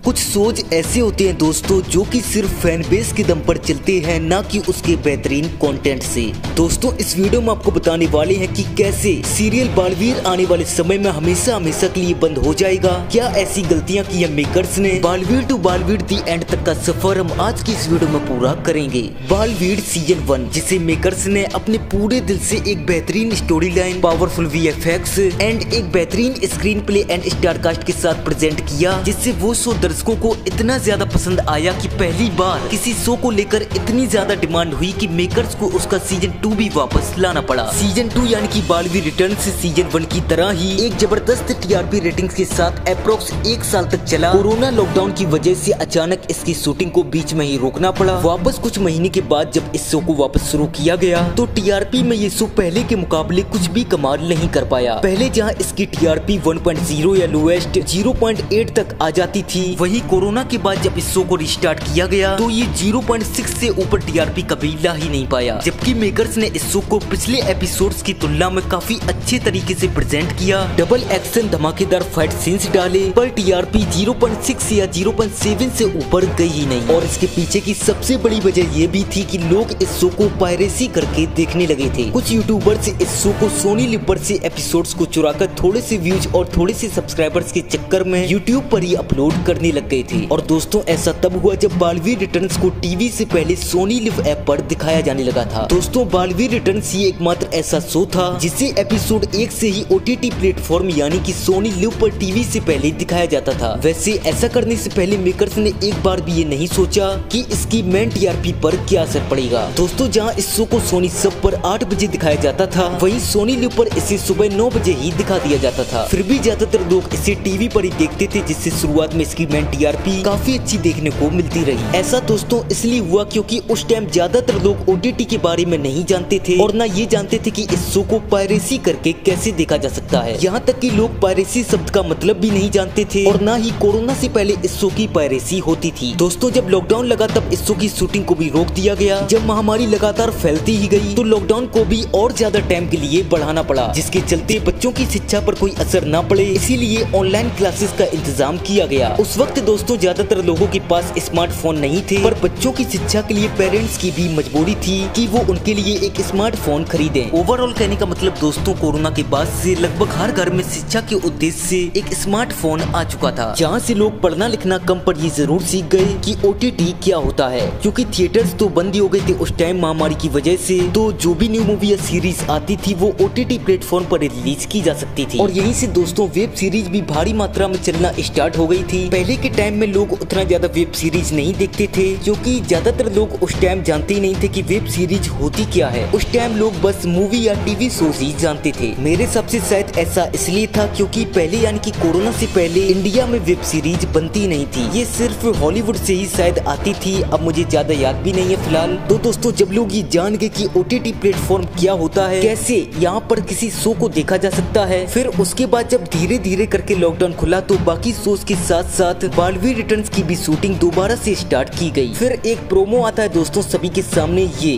कुछ शोज ऐसे होते हैं दोस्तों जो कि सिर्फ फैन बेस के दम पर चलते हैं, ना कि उसके बेहतरीन कंटेंट से। दोस्तों इस वीडियो में आपको बताने वाले हैं कि कैसे सीरियल बालवीर आने वाले समय में हमेशा हमेशा के लिए बंद हो जाएगा। क्या ऐसी गलतियां की है मेकर्स ने? Baalveer to Baalveer the end तक का सफर हम आज की इस वीडियो में पूरा करेंगे। बालवीर सीजन 1 जिसे मेकर्स ने अपने पूरे दिल से एक बेहतरीन story line, powerful VFX and एक बेहतरीन screen play and star cast के साथ प्रेजेंट किया, जिससे वो शो दर्शकों को इतना ज्यादा पसंद आया कि पहली बार किसी शो को लेकर इतनी ज्यादा डिमांड हुई कि मेकर्स को उसका सीजन 2 भी वापस लाना पड़ा। सीजन 2 यानी कि बालवीर रिटर्न से सीजन 1 की तरह ही एक जबरदस्त TRP रेटिंग्स के साथ अप्रोक्स 1 साल तक चला। कोरोना लॉकडाउन की वजह से अचानक इसकी शूटिंग को बीच में ही रोकना पड़ा। वापस कुछ महीने के बाद जब इस शो को वापस शुरू किया गया तो TRP में ये शो पहले के मुकाबले कुछ भी कमाल नहीं कर पाया। पहले जहाँ इसकी TRP 1.0 या लोएस्ट 0.8 तक आ जाती थी, वही कोरोना के बाद जब इस शो को रिस्टार्ट किया गया तो ये 0.6 से ऊपर TRP कभी ला ही नहीं पाया। जबकि मेकर्स ने इस शो को पिछले एपिसोड्स की तुलना में काफी अच्छे तरीके से प्रेजेंट किया, डबल एक्शन धमाकेदार फाइट सीन्स डाले, पर TRP 0.6 या 0.7 से ऊपर गई ही नहीं। और इसके पीछे की सबसे बड़ी वजह ये भी थी कि लोग इस शो को पायरेसी करके देखने लगे थे। कुछ यूट्यूबर्स इस शो को सोनी लिव पर से एपिसोड्स को चुराकर थोड़े से व्यूज और थोड़े से सब्सक्राइबर्स के चक्कर में यूट्यूब पर ही अपलोड करने लग गए थे। और दोस्तों ऐसा तब हुआ जब बालवीर रिटर्न्स को टीवी से पहले सोनी लिव ऐप पर दिखाया जाने लगा था। दोस्तों बालवीर रिटर्न्स ये एकमात्र ऐसा शो था जिसे एपिसोड 1 से ही OTT प्लेटफॉर्म यानी कि सोनी लिव पर टीवी से पहले दिखाया जाता था। वैसे ऐसा करने से पहले मेकर्स ने एक बार भी ये नहीं सोचा कि इसकी मेन TRP पर क्या असर पड़ेगा। दोस्तों जहां इस शो को सोनी सब पर 8 बजे दिखाया जाता था, वहीं सोनी लिव पर इसे सुबह 9 बजे ही दिखा दिया जाता था। फिर भी ज्यादातर लोग इसे टीवी पर ही देखते थे, जिससे शुरुआत में इसकी मेन TRP काफी अच्छी देखने को मिलती रही। ऐसा दोस्तों इसलिए हुआ क्योंकि उस टाइम ज्यादातर लोग OTT के बारे में नहीं जानते थे और ना ये जानते थे कि इस शो को पायरेसी करके कैसे देखा जा सकता है। यहाँ तक कि लोग पायरेसी शब्द का मतलब भी नहीं जानते थे और ना ही कोरोना से पहले इस शो की पायरेसी होती थी। दोस्तों जब लॉकडाउन लगा तब इस शो की शूटिंग को भी रोक दिया गया। जब महामारी लगातार फैलती ही गई तो लॉकडाउन को भी और ज्यादा टाइम के लिए बढ़ाना पड़ा, जिसके चलते बच्चों की शिक्षा पर कोई असर न पड़े, इसीलिए ऑनलाइन क्लासेस का इंतजाम किया गया। उस वक्त दोस्तों ज्यादातर लोगों के पास स्मार्टफोन नहीं थे, पर बच्चों की शिक्षा के लिए पेरेंट्स की भी मजबूरी थी कि वो उनके लिए एक स्मार्टफोन खरीदें। ओवरऑल कहने का मतलब दोस्तों कोरोना के बाद से लगभग हर घर में शिक्षा के उद्देश्य से एक स्मार्टफोन आ चुका था, जहाँ से लोग पढ़ना लिखना कम पर ये जरूर सीख गए कि OTT क्या होता है। क्योंकि थिएटर्स तो बंद ही हो गए थे उस टाइम महामारी की वजह से, तो जो भी न्यू मूवी या सीरीज आती थी वो OTT प्लेटफॉर्म पर रिलीज की जा सकती थी। और यहीं से दोस्तों वेब सीरीज भी भारी मात्रा में चलना स्टार्ट हो गई थी। पहले के टाइम में लोग उतना ज्यादा वेब सीरीज नहीं देखते थे, क्योंकि ज्यादातर लोग उस टाइम जानते ही नहीं थे कि वेब सीरीज होती क्या है। उस टाइम लोग बस मूवी या टीवी शोज ही जानते थे। मेरे हिसाब से शायद ऐसा इसलिए था क्योंकि पहले यानी कि कोरोना से पहले इंडिया में वेब सीरीज बनती नहीं थी, ये सिर्फ हॉलीवुड से ही शायद आती थी। अब मुझे ज्यादा याद भी नहीं है फिलहाल। तो दोस्तों जब लोग ये जान गए कि OTT प्लेटफॉर्म क्या होता है, कैसे यहाँ पर किसी शो को देखा जा सकता है, फिर उसके बाद जब धीरे धीरे करके लॉकडाउन खुला तो बाकी शोज के साथ साथ बालवीर रिटर्न्स की भी शूटिंग दोबारा से स्टार्ट की गई। फिर एक प्रोमो आता है दोस्तों सभी के सामने, ये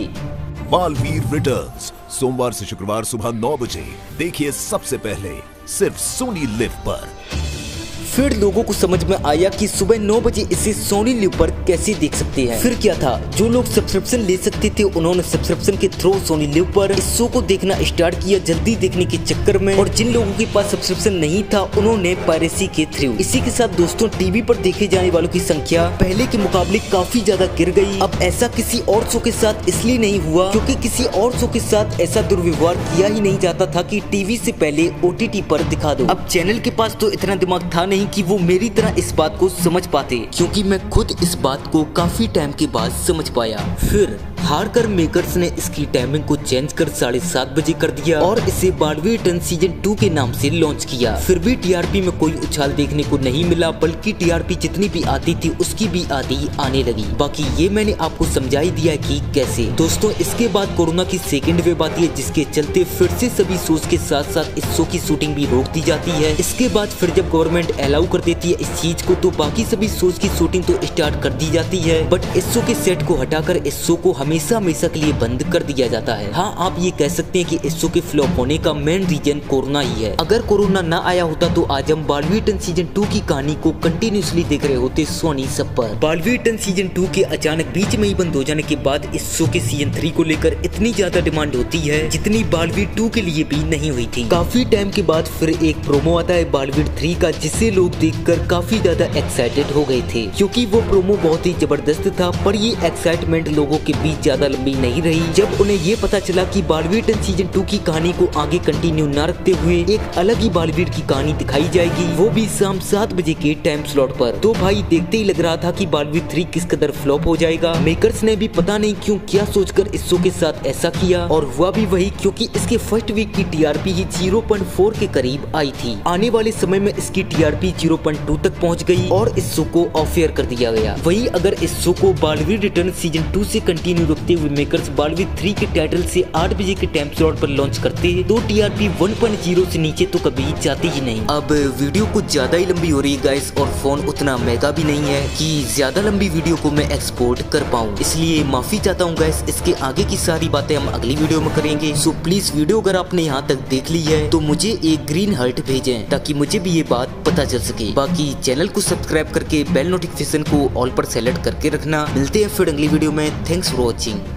बालवीर रिटर्न्स सोमवार से शुक्रवार सुबह 9 बजे देखिए सबसे पहले सिर्फ सोनी लिव पर। फिर लोगों को समझ में आया कि सुबह 9 बजे इसे सोनी लिव पर कैसे देख सकते हैं। फिर क्या था, जो लोग सब्सक्रिप्शन ले सकते थे उन्होंने सब्सक्रिप्शन के थ्रू सोनी लिव पर इस शो को देखना स्टार्ट किया जल्दी देखने के चक्कर में, और जिन लोगों के पास सब्सक्रिप्शन नहीं था उन्होंने पायरेसी के थ्रू। इसी के साथ दोस्तों टीवी पर देखे जाने वालों की संख्या पहले के मुकाबले काफी ज्यादा गिर गई। अब ऐसा किसी और शो के साथ इसलिए नहीं हुआ क्योंकि किसी और शो के साथ ऐसा दुर्व्यवहार किया ही नहीं जाता था कि टीवी से पहले OTT पर दिखा दो। अब चैनल के पास तो इतना दिमाग था नहीं कि वो मेरी तरह इस बात को समझ पाते, क्योंकि मैं खुद इस बात को काफी टाइम के बाद समझ पाया। फिर हार कर मेकर्स ने इसकी टाइमिंग को चेंज कर 7:30 बजे कर दिया और इसे बालवीर रिटर्न सीजन 2 के नाम से लॉन्च किया। फिर भी TRP में कोई उछाल देखने को नहीं मिला, बल्कि TRP जितनी भी आती थी उसकी भी आधी आने लगी। बाकी ये मैंने आपको समझा ही दिया कि कैसे। दोस्तों इसके बाद कोरोना की सेकेंड वेव आती है, जिसके चलते फिर से सभी शोज के साथ साथ इस शो की शूटिंग भी रोक दी जाती है। इसके बाद फिर जब गवर्नमेंट अलाउ कर देती है इस चीज को, तो बाकी सभी शोज की शूटिंग तो स्टार्ट कर दी जाती है, बट इस शो के सेट को हटाकर इस शो को हमें हमेशा हमेशा के लिए बंद कर दिया जाता है। हाँ, आप ये कह सकते हैं कि इस शो के फ्लॉप होने का मेन रीजन कोरोना ही है। अगर कोरोना ना आया होता तो आज हम बालवीर टन सीजन 2 की कहानी को कंटिन्यूसली देख रहे होते सोनी सब पर। बालवीर टन सीजन 2 के अचानक बीच में ही बंद हो जाने के बाद इस शो के सीजन 3 को लेकर इतनी ज्यादा डिमांड होती है जितनी बालवीर 2 के लिए भी नहीं हुई थी। काफी टाइम के बाद फिर एक प्रोमो आता है बालवीर 3 का, जिसे लोग देखकर काफी ज्यादा एक्साइटेड हो गए थे क्योंकि वो प्रोमो बहुत ही जबरदस्त था। पर ये एक्साइटमेंट लोगों के बीच ज्यादा लंबी नहीं रही जब उन्हें ये पता चला कि बालवीर टन सीजन 2 की कहानी को आगे कंटिन्यू न रखते हुए एक अलग ही बालवीर की कहानी दिखाई जाएगी, वो भी शाम 7 बजे के टाइम स्लॉट पर। तो भाई देखते ही लग रहा था कि बालवीर 3 किस कदर फ्लॉप हो जाएगा। मेकर्स ने भी पता नहीं क्यों क्या सोचकर इस शो के साथ ऐसा किया, और हुआ भी वही क्योंकि इसके फर्स्ट वीक की टीआरपी ही 0.4 के करीब आई थी। आने वाले समय में इसकी टीआरपी 0.2 तक पहुंच गई और इस शो को ऑफ एयर कर दिया गया। वही अगर इस शो को बालवीर रिटर्न सीजन 2 से कंटिन्यू रखते हुए मेकर्स बालवीर 3 के टाइटल से 8 बजे के टाइम स्लॉट पर लॉन्च करते तो टीआरपी 1.0 से नीचे तो कभी जाती ही नहीं। अब वीडियो कुछ ज्यादा ही लंबी हो रही है गाइस, और फोन उतना महंगा भी नहीं है कि ज्यादा लंबी वीडियो को मैं एक्सपोर्ट कर पाऊँ, इसलिए माफी चाहता हूँ गाइस। इसके आगे की सारी बातें हम अगली वीडियो में करेंगे। सो प्लीज वीडियो अगर आपने यहाँ तक देख ली है तो मुझे एक ग्रीन हार्ट भेजें ताकि मुझे भी ये बात पता चल सके। बाकी चैनल को सब्सक्राइब करके बेल नोटिफिकेशन को ऑल पर सेलेक्ट करके रखना। मिलते हैं फिर अगली वीडियो में। Thanks for watching.